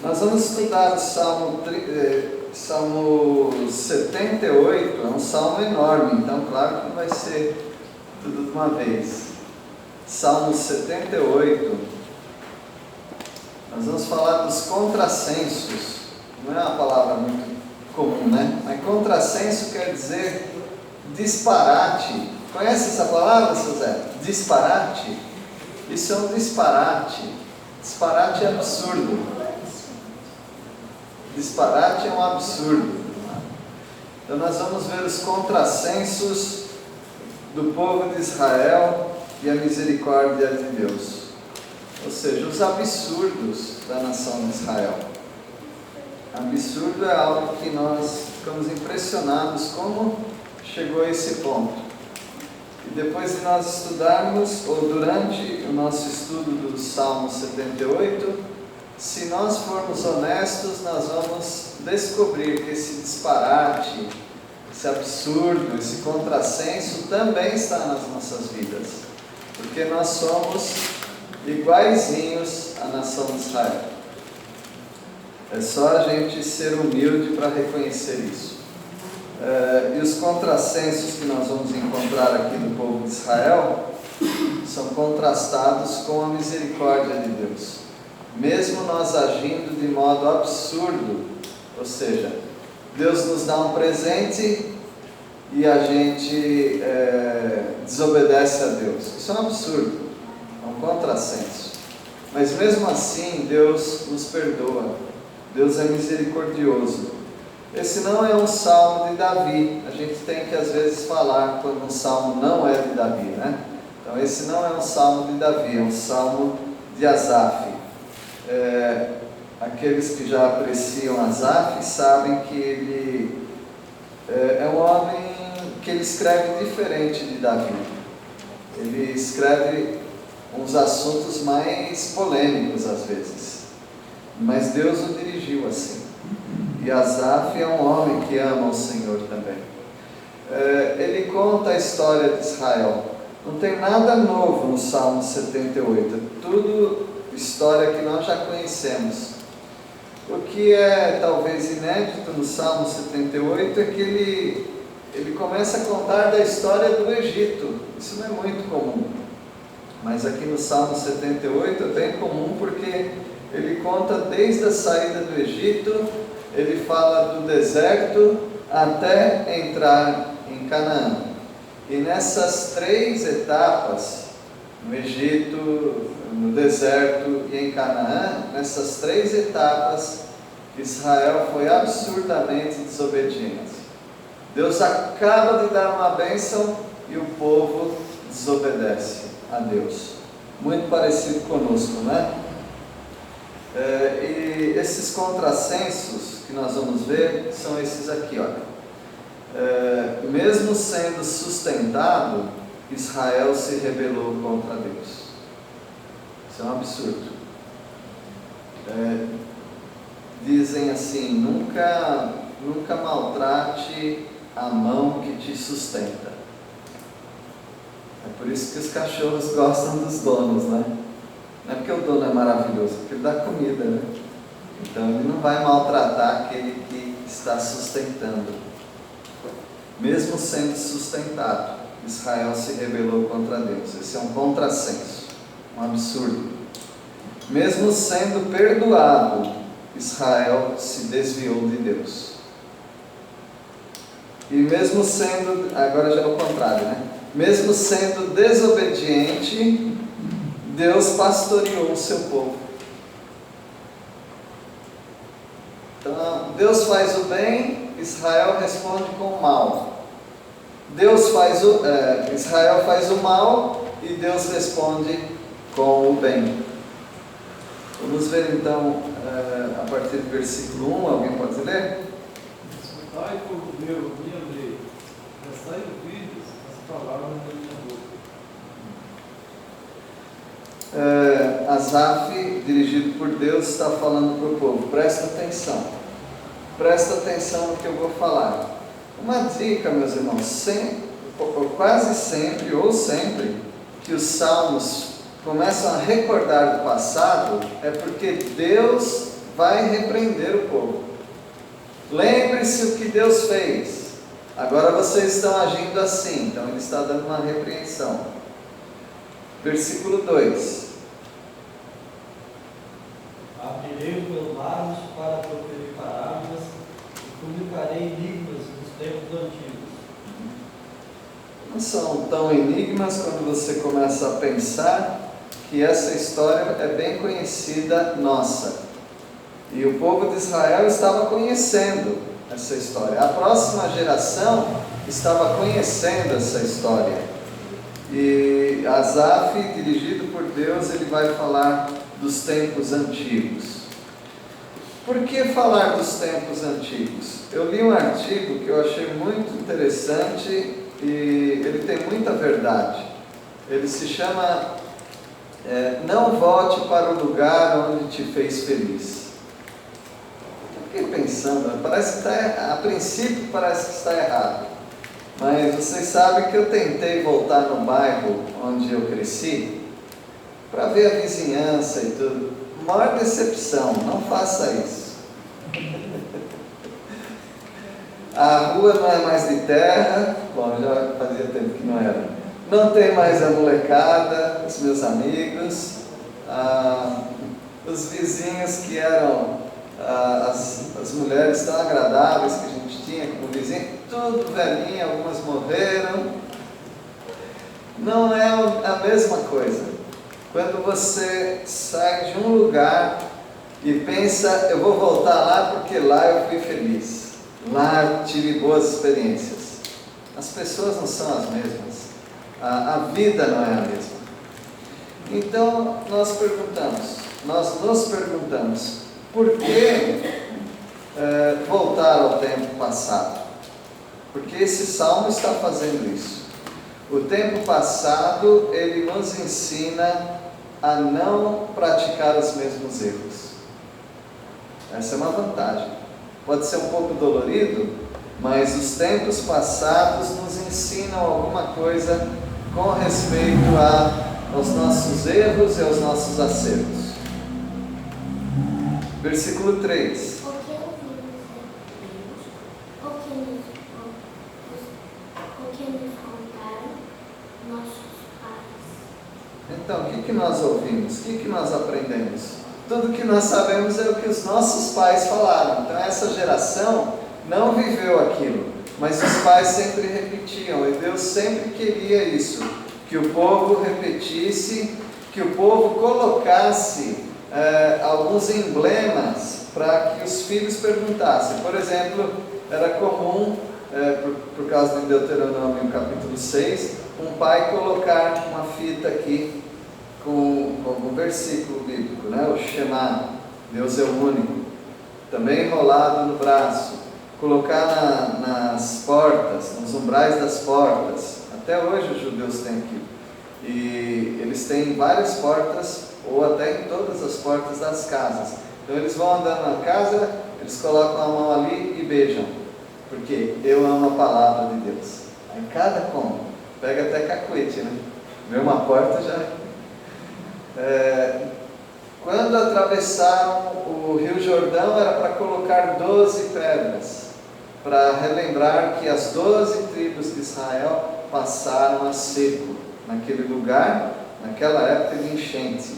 Nós vamos estudar o Salmo 78, é um salmo enorme, então claro que não vai ser tudo de uma vez. Salmo 78, nós vamos falar dos contrassensos, não é uma palavra muito comum, né? Mas contrassenso quer dizer disparate. Conhece essa palavra, seu Zé? Disparate? Isso é um disparate. Disparate é absurdo. Disparate é um absurdo. Então nós vamos ver os contrassensos do povo de Israel e a misericórdia de Deus. Ou seja, os absurdos da nação de Israel. Absurdo é algo que nós ficamos impressionados como chegou a esse ponto. E depois de nós estudarmos, ou durante o nosso estudo do Salmo 78, se nós formos honestos, nós vamos descobrir que esse disparate, esse absurdo, esse contrassenso também está nas nossas vidas. Porque nós somos iguaizinhos à nação de Israel. É só a gente ser humilde para reconhecer isso. E os contrassensos que nós vamos encontrar aqui do povo de Israel são contrastados com a misericórdia de Deus. Mesmo nós agindo de modo absurdo, ou seja, Deus nos dá um presente e a gente desobedece a Deus. Isso é um absurdo, é um contrassenso. Mas mesmo assim, Deus nos perdoa. Deus é misericordioso. Esse não é um salmo de Davi. A gente tem que às vezes falar quando um salmo não é de Davi, né? Então esse não é um salmo de Davi, é um salmo de Asaf. Aqueles que já apreciam Asaf sabem que ele é um homem que ele escreve diferente de Davi. Ele escreve uns assuntos mais polêmicos às vezes. Mas Deus o dirigiu assim. E Asaf é um homem que ama o Senhor também. Ele conta a história de Israel. Não tem nada novo no Salmo 78. É tudo história que nós já conhecemos. O que é talvez inédito no Salmo 78 é que ele começa a contar da história do Egito. Isso não é muito comum. Mas aqui no Salmo 78 é bem comum porque ele conta desde a saída do Egito, ele fala do deserto até entrar em Canaã. E nessas três etapas, no Egito, no deserto e em Canaã, nessas três etapas, Israel foi absurdamente desobediente. Deus acaba de dar uma bênção e o povo desobedece a Deus. Muito parecido conosco, né? E esses contrassensos que nós vamos ver são esses aqui, olha. Mesmo sendo sustentado, Israel se rebelou contra Deus. Isso é um absurdo. Dizem assim: nunca maltrate a mão que te sustenta. É por isso que os cachorros gostam dos donos, né? Não é porque o dono é maravilhoso, porque ele dá comida, né? Então ele não vai maltratar aquele que está sustentando. Mesmo sendo sustentado, Israel se rebelou contra Deus. Esse é um contrassenso, um absurdo. Mesmo sendo perdoado, Israel se desviou de Deus. E mesmo sendo, agora já é o contrário, né? Mesmo sendo desobediente, Deus pastoreou o seu povo. Então, Deus faz o bem, Israel responde com o mal. Israel faz o mal e Deus responde com o bem. Vamos ver então, a partir do versículo 1, alguém pode ler? Escutai, povo meu, minha lei, prestai ouvidos às palavras da minha boca. Asaf, dirigido por Deus, está falando para o povo: presta atenção no que eu vou falar. Uma dica, meus irmãos: quase sempre ou sempre que os salmos começam a recordar do passado, é porque Deus vai repreender o povo. Lembre-se o que Deus fez. Agora vocês estão agindo assim. Então ele está dando uma repreensão. Versículo 2. Abrirei os meus lábios para proferir parábolas e publicarei enigmas dos tempos antigos. Não são tão enigmas quando você começa a pensar que essa história é bem conhecida nossa. E o povo de Israel estava conhecendo essa história. A próxima geração estava conhecendo essa história. E Asaf, dirigido por Deus, ele vai falar dos tempos antigos. Por que falar dos tempos antigos? Eu li um artigo que eu achei muito interessante e ele tem muita verdade. Ele se chama Não Volte para o Lugar Onde Te Fez Feliz. Eu fiquei pensando, parece que a princípio parece que está errado. Mas vocês sabem que eu tentei voltar no bairro onde eu cresci para ver a vizinhança e tudo. Maior decepção, não faça isso. A rua não é mais de terra, bom, já fazia tempo que não era. Não tem mais a molecada, os meus amigos, os vizinhos que eram as mulheres tão agradáveis que a gente tinha como vizinho, tudo velhinho, algumas morreram. Não é a mesma coisa. Quando você sai de um lugar e pensa, eu vou voltar lá porque lá eu fui feliz, lá eu tive boas experiências. As pessoas não são as mesmas, a vida não é a mesma. Então nós nos perguntamos, por que voltar ao tempo passado? Porque esse salmo está fazendo isso. O tempo passado, ele nos ensina a não praticar os mesmos erros. Essa é uma vantagem. Pode ser um pouco dolorido, mas os tempos passados nos ensinam alguma coisa com respeito aos nossos erros e aos nossos acertos. Versículo 3. Então, o que nós ouvimos? O que nós aprendemos? Tudo que nós sabemos é o que os nossos pais falaram. Então, essa geração não viveu aquilo, mas os pais sempre repetiam, e Deus sempre queria isso, que o povo repetisse, que o povo colocasse alguns emblemas para que os filhos perguntassem. Por exemplo, era comum, por causa de Deuteronômio capítulo 6, um pai colocar uma fita aqui com algum versículo bíblico, né? O Shema, Deus é o único, também enrolado no braço, colocar nas portas, nos umbrais das portas. Até hoje os judeus têm aquilo, e eles têm várias portas, ou até em todas as portas das casas. Então eles vão andando na casa, eles colocam a mão ali e beijam, porque eu amo a palavra de Deus. Aí cada como, pega até cacuete, né? Vê uma porta já. Quando atravessaram o Rio Jordão, era para colocar 12 pedras, para relembrar que as 12 tribos de Israel passaram a seco naquele lugar, naquela época de enchente.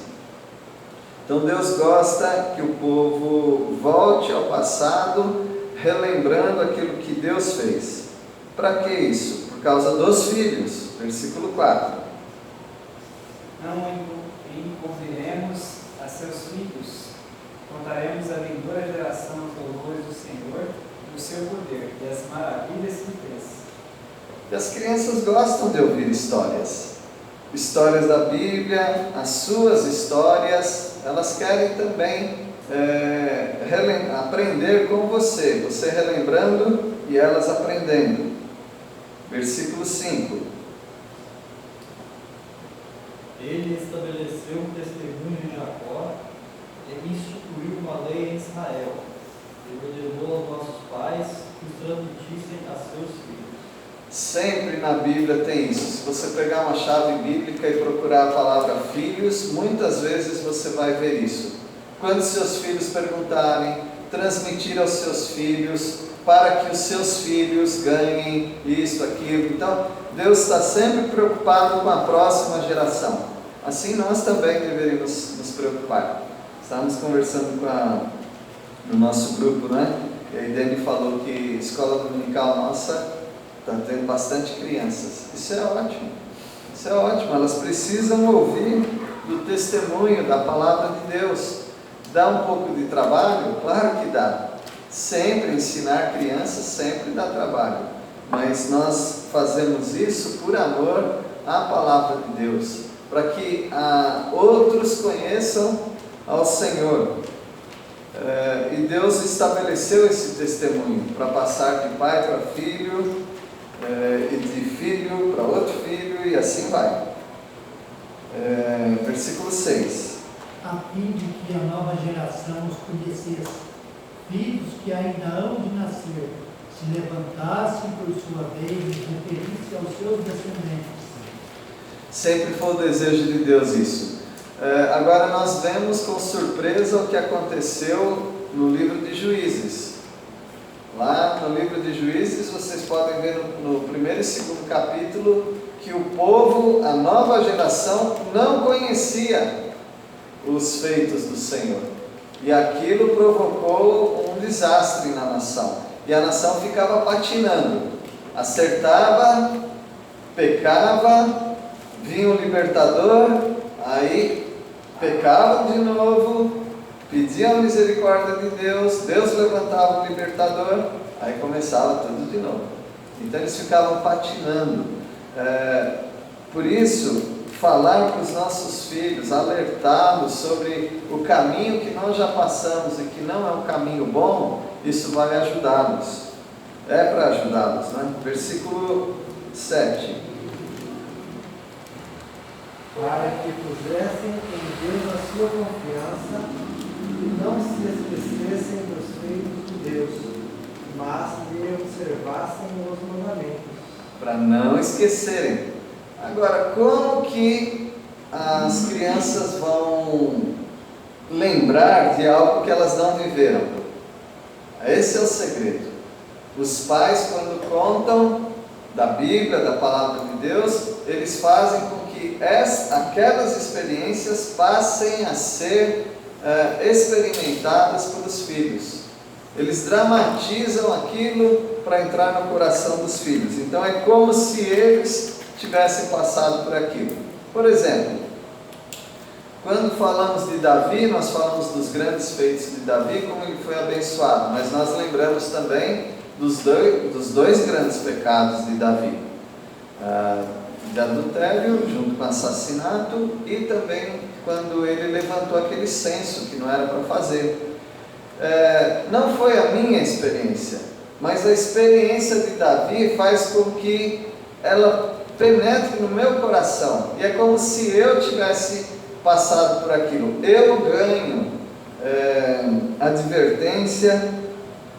Então Deus gosta que o povo volte ao passado, relembrando aquilo que Deus fez. Para que isso? Por causa dos filhos. Versículo 4. Não encobriremos a seus filhos, contaremos a vindoura geração os louvores do Senhor, do seu poder e as maravilhas que fez. E as crianças gostam de ouvir histórias. Histórias da Bíblia, as suas histórias, elas querem também aprender com você relembrando e elas aprendendo. Versículo 5. Ele estabeleceu um testemunho em Jacó e instituiu uma lei em Israel. Ele ordenou aos nossos pais que os transmitissem a seus filhos. Sempre na Bíblia tem isso. Se você pegar uma chave bíblica e procurar a palavra filhos, muitas vezes você vai ver isso. quando seus filhos perguntarem, transmitir aos seus filhos, para que os seus filhos ganhem isso, aquilo. Então, Deus está sempre preocupado com a próxima geração. Assim nós também deveríamos nos preocupar. Estávamos conversando no nosso grupo, né? E a Dani falou que a escola dominical nossa está tendo bastante crianças. Isso é ótimo. Isso é ótimo. Elas precisam ouvir do testemunho, da palavra de Deus. Dá um pouco de trabalho? Claro que dá. Sempre ensinar crianças sempre dá trabalho. Mas nós fazemos isso por amor à palavra de Deus, para que outros conheçam ao Senhor. E Deus estabeleceu esse testemunho para passar de pai para filho, e de filho para outro filho, e assim vai. Versículo 6. A fim de que a nova geração os conhecesse, filhos que ainda hão de nascer, se levantassem por sua vez e referissem aos seus descendentes. Sempre foi o desejo de Deus isso. Agora nós vemos com surpresa o que aconteceu no livro de Juízes. Lá no livro de Juízes vocês podem ver no primeiro e segundo capítulo que o povo, a nova geração, não conhecia os feitos do Senhor. E aquilo provocou um desastre na nação. E a nação ficava patinando. Acertava, pecava, vinha o libertador, aí pecavam de novo, pediam a misericórdia de Deus, Deus levantava o libertador, aí começava tudo de novo. Então eles ficavam patinando. Por isso, falar para os nossos filhos, alertá-los sobre o caminho que nós já passamos e que não é um caminho bom, isso vai ajudá-los. É para ajudá-los, né? Versículo 7. Para que pusessem em Deus a sua confiança e não se esquecessem dos feitos de Deus, mas lhe observassem os mandamentos. Para não esquecerem. Agora, como que as crianças vão lembrar de algo que elas não viveram? Esse é o segredo. Os pais, quando contam da Bíblia, da palavra de Deus, eles fazem com que aquelas experiências passem a ser experimentadas pelos filhos. Eles dramatizam aquilo para entrar no coração dos filhos. Então é como se eles tivessem passado por aquilo. Por exemplo, quando falamos de Davi, nós falamos dos grandes feitos de Davi, como ele foi abençoado, mas nós lembramos também dos dois grandes pecados de Davi, de adultério junto com assassinato, e também quando ele levantou aquele censo que não era para fazer. Não foi a minha experiência, mas a experiência de Davi faz com que ela penetre no meu coração, e é como se eu tivesse passado por aquilo. Eu ganho advertência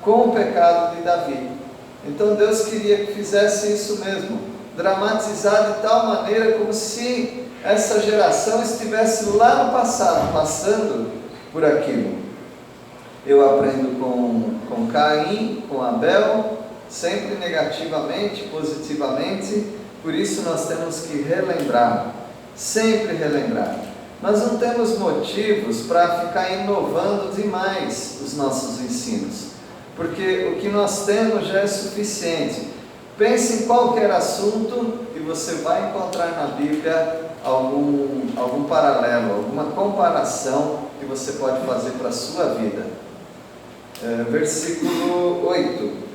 com o pecado de Davi. Então Deus queria que fizesse isso mesmo, dramatizar de tal maneira como se essa geração estivesse lá no passado, passando por aquilo. Eu aprendo com Caim, com Abel, sempre negativamente, positivamente. Por isso nós temos que relembrar, sempre relembrar. Nós não temos motivos para ficar inovando demais os nossos ensinos, porque o que nós temos já é suficiente. Pense em qualquer assunto e você vai encontrar na Bíblia algum paralelo, alguma comparação que você pode fazer para a sua vida. Versículo 8.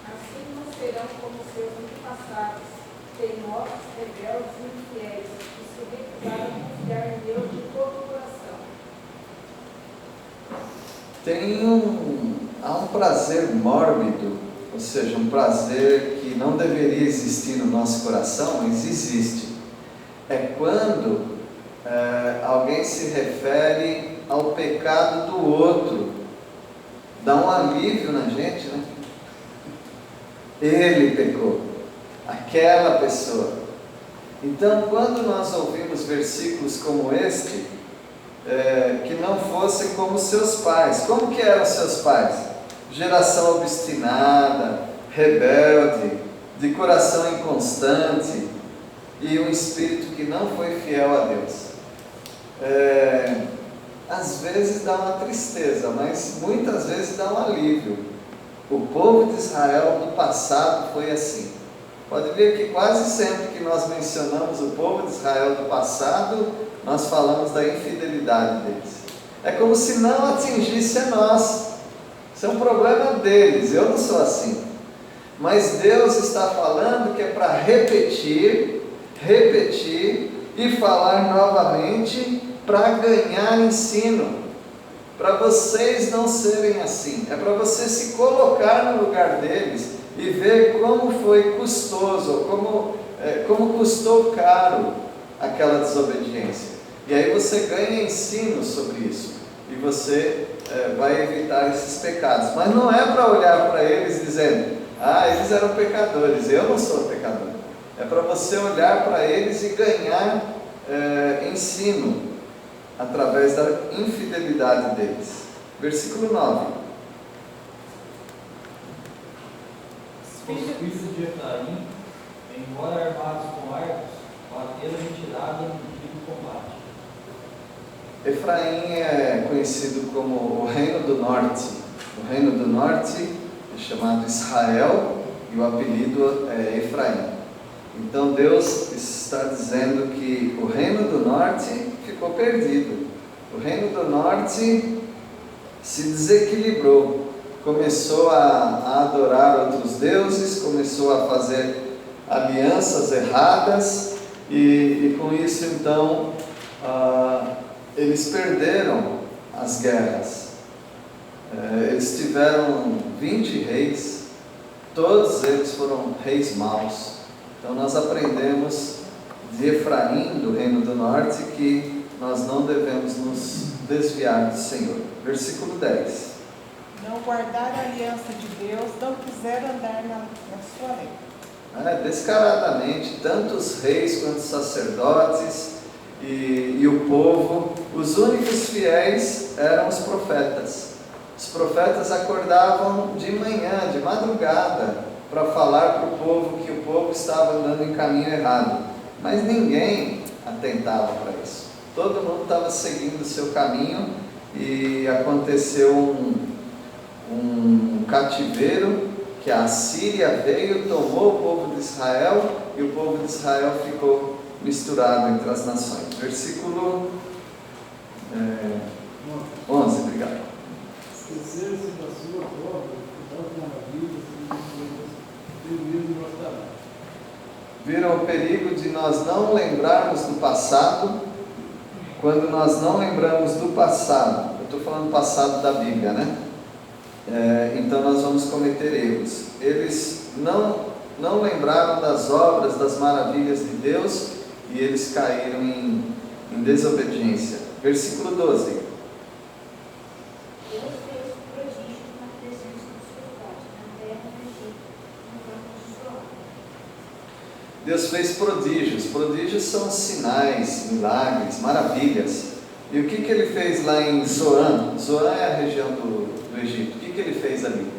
Assim não serão como seus antepassados, teimosos, rebeldes e infiéis, que se recusaram a confiar em Deus de todo o coração. Há um prazer mórbido, ou seja, um prazer que não deveria existir no nosso coração, mas existe. É quando alguém se refere ao pecado do outro. Dá um alívio na gente, né? Ele pecou, aquela pessoa. Então, quando nós ouvimos versículos como este, que não fossem como seus pais. Como que eram seus pais? Geração obstinada, rebelde, de coração inconstante e um espírito que não foi fiel a Deus. Às vezes dá uma tristeza, mas muitas vezes dá um alívio. O povo de Israel no passado foi assim. Pode ver que quase sempre que nós mencionamos o povo de Israel do passado, nós falamos da infidelidade deles. É como se não atingisse a nós. Isso é um problema deles, eu não sou assim. Mas Deus está falando que é para repetir e falar novamente para ganhar ensino. Para vocês não serem assim. É para você se colocar no lugar deles e ver como foi custoso, como custou caro aquela desobediência. E aí você ganha ensino sobre isso. E você vai evitar esses pecados. Mas não é para olhar para eles dizendo: eles eram pecadores, eu não sou pecador. É para você olhar para eles e ganhar ensino através da infidelidade deles. Versículo 9. Os filhos de Efraim, embora armados com arcos, bateram retirada no dia do combate. Efraim é conhecido como o Reino do Norte. O Reino do Norte é chamado Israel e o apelido é Efraim. Então Deus está dizendo que o Reino do Norte ficou perdido. O Reino do Norte se desequilibrou. Começou a adorar outros deuses, começou a fazer alianças erradas e com isso então eles perderam as guerras. Eles tiveram 20 reis, todos eles foram reis maus. Então nós aprendemos de Efraim, do Reino do Norte, que nós não devemos nos desviar do Senhor. Versículo 10. Não guardaram a aliança de Deus, não quiseram andar na sua lei. Descaradamente, tanto os reis quanto os sacerdotes e o povo, os únicos fiéis eram os profetas. Os profetas acordavam de manhã, de madrugada, para falar para o povo que o povo estava andando em caminho errado. Mas ninguém atentava para isso. Todo mundo estava seguindo o seu caminho e aconteceu um cativeiro, que a Assíria veio, tomou o povo de Israel e o povo de Israel ficou misturado entre as nações. Versículo 11, obrigado. Esqueceram-se da sua obra, das maravilhas e das coisas que Deus mostrará. Viram o perigo de nós não lembrarmos do passado? Quando nós não lembramos do passado, eu estou falando passado da Bíblia, né? Então nós vamos cometer erros. Eles não lembraram das obras, das maravilhas de Deus e eles caíram em desobediência. Versículo 12. Deus fez prodígios. Prodígios são sinais, milagres, maravilhas. E o que ele fez lá em Zoan? Zoan é a região do Egito. O que ele fez ali?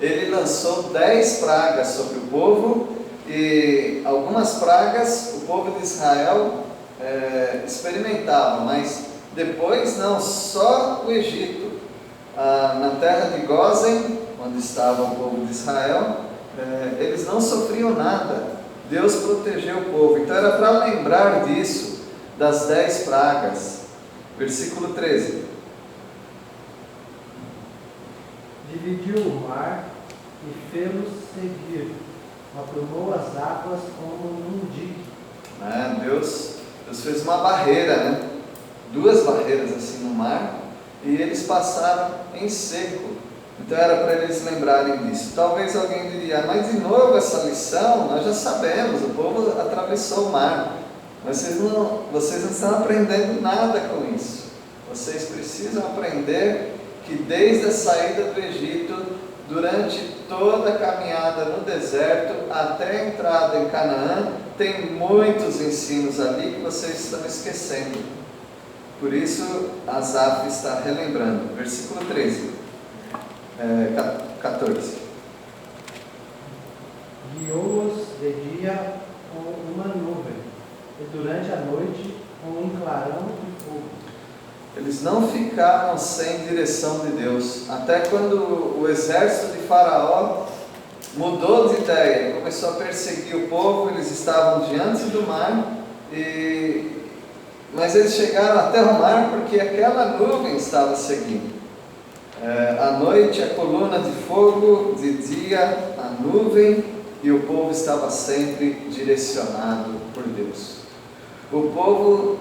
Ele lançou 10 pragas sobre o povo e algumas pragas o povo de Israel experimentava, mas depois não, só o Egito. Na terra de Gósen, onde estava o povo de Israel, eles não sofriam nada. Deus protegeu o povo. Então era para lembrar disso, das 10 pragas. Versículo 13. Dividiu o mar e fê-los seguir, aprumou as águas como num dique. Deus fez uma barreira, né? 2 barreiras assim no mar, e eles passaram em seco. Então era para eles lembrarem disso. Talvez alguém diria: mas de novo essa lição, nós já sabemos, o povo atravessou o mar. Vocês não estão aprendendo nada com isso. Vocês precisam aprender que desde a saída do Egito, durante toda a caminhada no deserto, até a entrada em Canaã, tem muitos ensinos ali que vocês estão esquecendo. Por isso, Asaf está relembrando. Versículo 13, 14. Guiou-os de dia com uma nuvem, e durante a noite com um clarão de fogo. Eles não ficaram sem direção de Deus. Até quando o exército de Faraó mudou de ideia e começou a perseguir o povo, eles estavam diante do mar, mas eles chegaram até o mar porque aquela nuvem estava seguindo. À noite a coluna de fogo, de dia a nuvem, e o povo estava sempre direcionado por Deus. O povo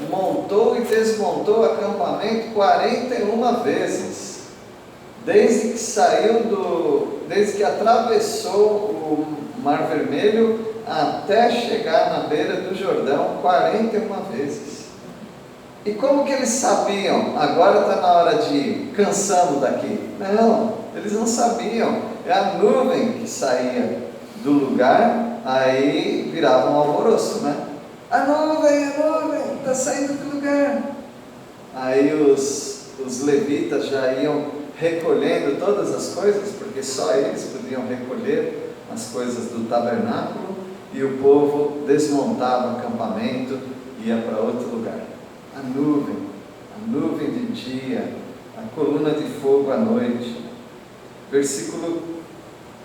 montou e desmontou o acampamento 41 vezes, desde que atravessou o Mar Vermelho até chegar na beira do Jordão, 41 vezes. E como que eles sabiam? Agora está na hora de ir, cansamos daqui. Não, eles não sabiam. É a nuvem que saía do lugar, aí virava um alvoroço, né? A nuvem está saindo do lugar. Aí os levitas já iam recolhendo todas as coisas, porque só eles podiam recolher as coisas do tabernáculo, e o povo desmontava o acampamento e ia para outro lugar. A nuvem de dia, a coluna de fogo à noite. Versículo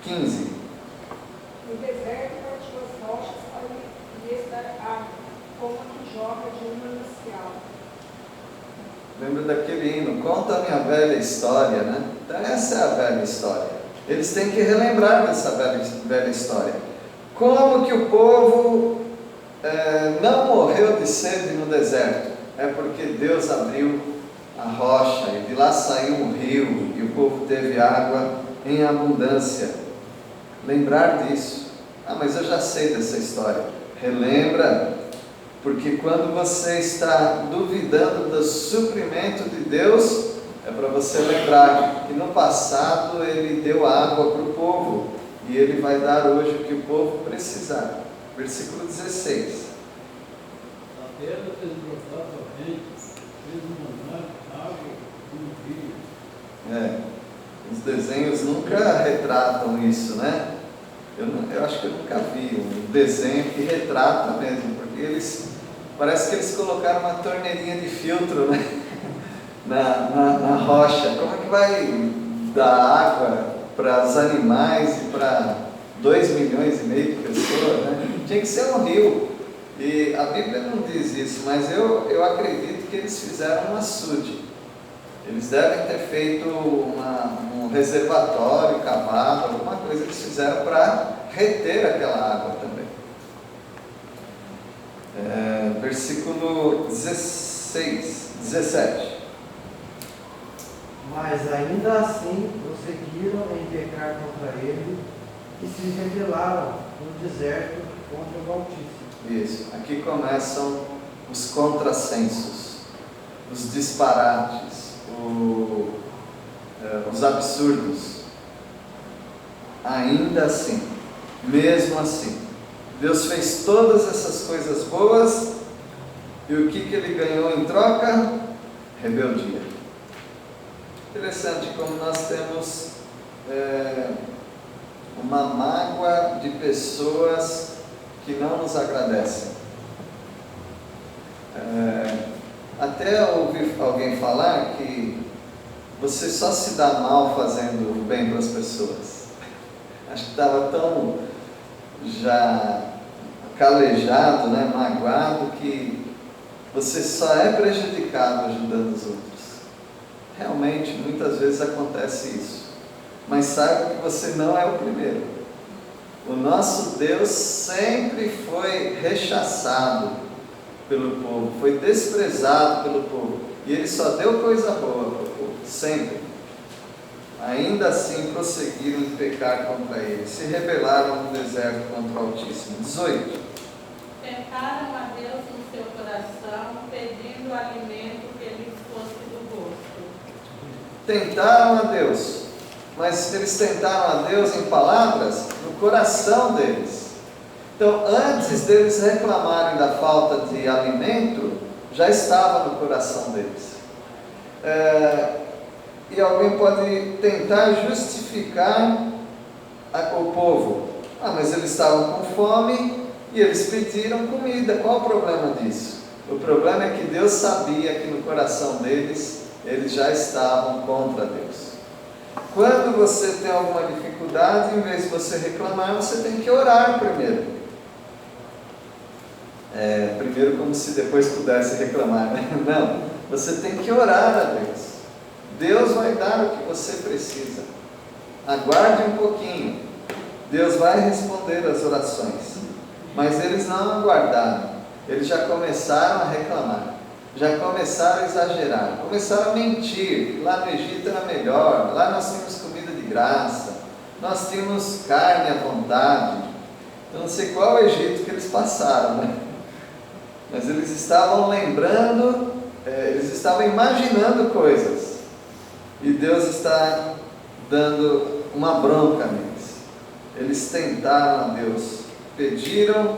15. No deserto partiu as rochas para lhes dar água, como a que jorra de um manancial. Lembra daquele hino, conta a minha velha história, né? Então essa é a velha história. Eles têm que relembrar dessa velha história. Como que o povo não morreu de sede no deserto? É porque Deus abriu a rocha e de lá saiu um rio e o povo teve água em abundância. Lembrar disso. Ah, mas eu já sei dessa história. Relembra, porque quando você está duvidando do suprimento de Deus, é para você lembrar que no passado Ele deu água para o povo e Ele vai dar hoje o que o povo precisar. Versículo 16. A terra fez brotar torrentes, fez mandar água do rio. Os desenhos nunca retratam isso, né? Eu acho que eu nunca vi um desenho que retrata mesmo, porque parece que eles colocaram uma torneirinha de filtro, né? na rocha. Como é que vai dar água para os animais e para 2,5 milhões de pessoas, né? Tinha que ser um rio. E a Bíblia não diz isso, mas eu acredito que eles fizeram um açude. Eles devem ter feito um reservatório, cavado, alguma coisa que eles fizeram para reter aquela água também. Versículo 17. Mas ainda assim prosseguiram em pecar contra ele e se rebelaram no deserto contra o Altíssimo. Isso, aqui começam os contrassensos, os disparates, os absurdos. Ainda assim, mesmo assim, Deus fez todas essas coisas boas e o que Ele ganhou em troca? Rebeldia. Interessante como nós temos uma mágoa de pessoas que não nos agradecem. Até ouvi alguém falar que você só se dá mal fazendo bem para as pessoas. Acho que estava tão já calejado, né, magoado, que você só é prejudicado ajudando os outros. Realmente, muitas vezes acontece isso. Mas saiba que você não é o primeiro. O nosso Deus sempre foi rechaçado pelo povo, foi desprezado pelo povo, e Ele só deu coisa boa para o povo, sempre. Ainda assim prosseguiram em pecar contra Ele, se rebelaram no deserto contra o Altíssimo. 18. Tentaram a Deus no seu coração, pedindo alimento que lhes fosse do gosto. Tentaram a Deus, mas eles tentaram a Deus em palavras, no coração deles. Então, antes deles reclamarem da falta de alimento, já estava no coração deles. E alguém pode tentar justificar o povo. Mas eles estavam com fome e eles pediram comida. Qual o problema disso? O problema é que Deus sabia que no coração deles, eles já estavam contra Deus. Quando você tem alguma dificuldade, em vez de você reclamar, você tem que orar primeiro. Primeiro como se depois pudesse reclamar, né? Não, você tem que orar a Deus. Deus vai dar o que você precisa. Aguarde um pouquinho. Deus vai responder as orações. Mas eles não aguardaram. Eles já começaram a reclamar. Já começaram a exagerar. Começaram a mentir. Lá no Egito era melhor. Lá nós tínhamos comida de graça. Nós tínhamos carne à vontade. Eu não sei qual é o Egito que eles passaram, né? Mas eles estavam lembrando, eles estavam imaginando coisas. E Deus está dando uma bronca neles. Eles tentaram a Deus, pediram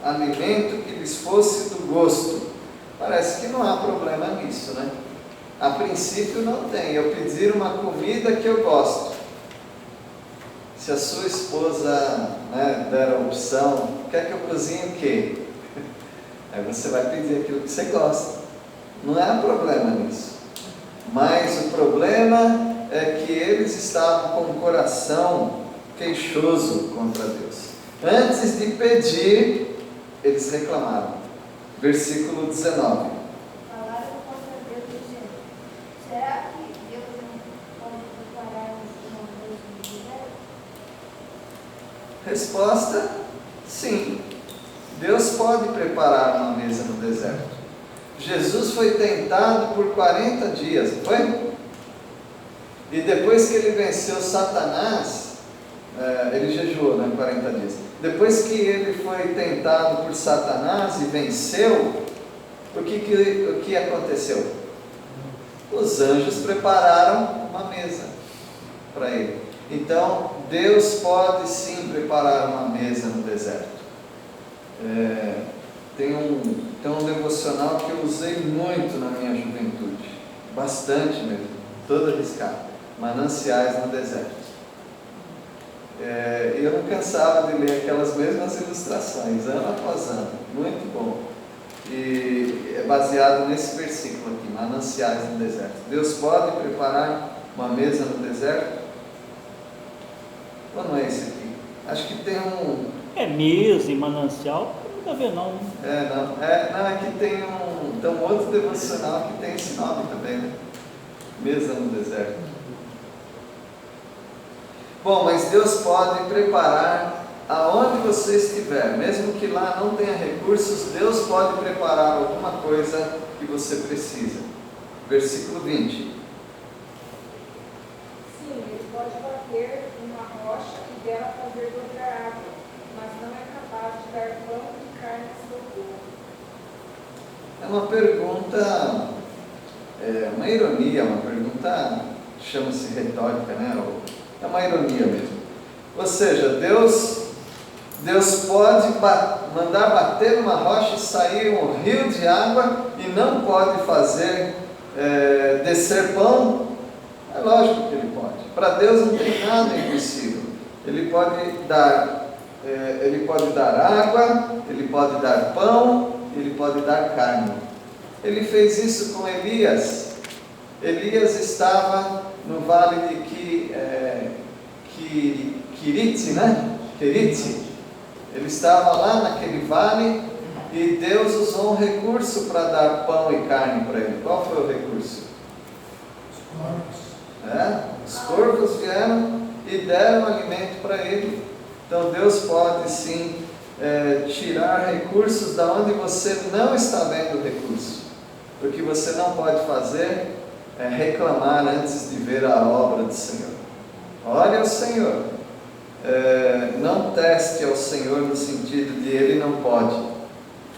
alimento que lhes fosse do gosto. Parece que não há problema nisso, né? A princípio não tem. Eu pedir uma comida que eu gosto. Se a sua esposa, né, der a opção, quer que eu cozinhe o quê? Aí você vai pedir aquilo que você gosta. Não há problema nisso. Mas o problema é que eles estavam com o coração queixoso contra Deus. Antes de pedir, eles reclamaram. Versículo 19. Falaram contra Deus dizendo: será que Deus não pode preparar-nos uma coisa no deserto? Resposta: sim. Deus pode preparar uma mesa no deserto. Jesus foi tentado por 40 dias, não foi? E depois que ele venceu Satanás, ele jejuou, né, 40 dias. Depois que ele foi tentado por Satanás e venceu, o que aconteceu? Os anjos prepararam uma mesa para ele. Então, Deus pode sim preparar uma mesa no deserto. Tem um devocional que eu usei muito na minha juventude, bastante mesmo, todo arriscado, Mananciais no Deserto. Eu não cansava de ler aquelas mesmas ilustrações, ano após ano, muito bom. E é baseado nesse versículo aqui, Mananciais no Deserto. Deus pode preparar uma mesa no deserto? Ou não é esse aqui? Acho que tem mesa e manancial, não dá a ver não, né? Não, é que tem um outro devocional que tem esse nome também, né? Mesa no deserto. Bom, mas Deus pode preparar aonde você estiver, mesmo que lá não tenha recursos, Deus pode preparar alguma coisa que você precisa. Versículo 20. Sim, ele pode bater uma rocha e dela fazer brotar água, mas não é capaz de dar pão e carne ao seu povo. É uma pergunta, uma ironia, uma pergunta, chama-se retórica, né? É uma ironia mesmo. Ou seja, Deus pode mandar bater uma rocha e sair um rio de água e não pode fazer descer pão? É lógico que ele pode. Para Deus não tem nada impossível. Ele pode dar água, ele pode dar pão, ele pode dar carne. Ele fez isso com Elias. Elias estava no vale de Querite, né? Querite. Ele estava lá naquele vale e Deus usou um recurso para dar pão e carne para ele. Qual foi o recurso? Os corvos. Os corvos vieram e deram alimento para ele. Então Deus pode sim tirar recursos da onde você não está vendo recurso. O que você não pode fazer é reclamar antes de ver a obra do Senhor. Olha o Senhor. Não teste ao Senhor no sentido de Ele não pode.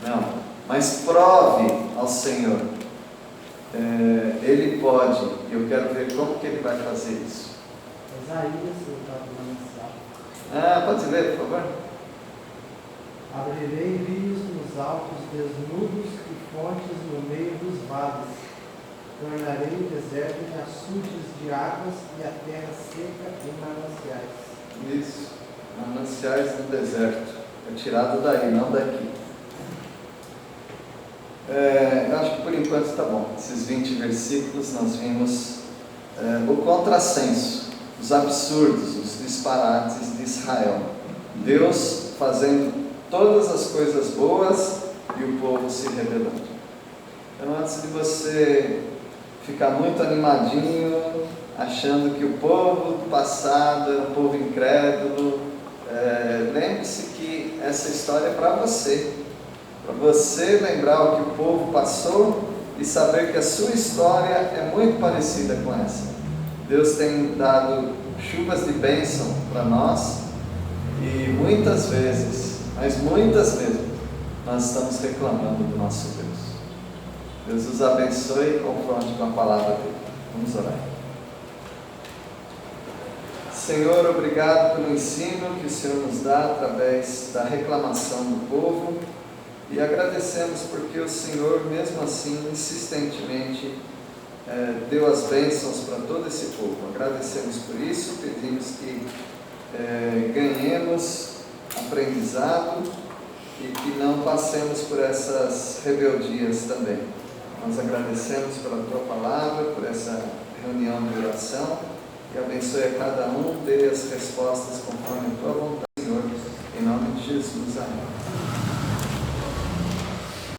Não. Mas prove ao Senhor. Ele pode. E eu quero ver como que Ele vai fazer isso. Isaías, eu estava no pode ler, por favor? Abrirei rios nos altos desnudos e fontes no meio dos vales. Tornarei o deserto em açudes de águas e a terra seca em mananciais. Isso, mananciais no deserto. É tirado daí, não daqui. Eu acho que por enquanto está bom. Esses 20 versículos nós vimos o contrassenso, os absurdos, os disparates de Israel. Deus fazendo todas as coisas boas e o povo se rebelando. Então, antes de você ficar muito animadinho, achando que o povo do passado era um povo incrédulo, lembre-se que essa história é para você lembrar o que o povo passou e saber que a sua história é muito parecida com essa. Deus tem dado chuvas de bênção para nós e muitas vezes, mas muitas vezes, nós estamos reclamando do nosso Deus. Deus os abençoe e confronte com a palavra dele. Vamos orar. Senhor, obrigado pelo ensino que o Senhor nos dá através da reclamação do povo e agradecemos porque o Senhor, mesmo assim, insistentemente, deu as bênçãos para todo esse povo. Agradecemos por isso, pedimos que ganhemos aprendizado e que não passemos por essas rebeldias também. Nós agradecemos pela Tua palavra, por essa reunião de oração e abençoe a cada um, dê as respostas conforme a Tua vontade, Senhor, em nome de Jesus. Amém.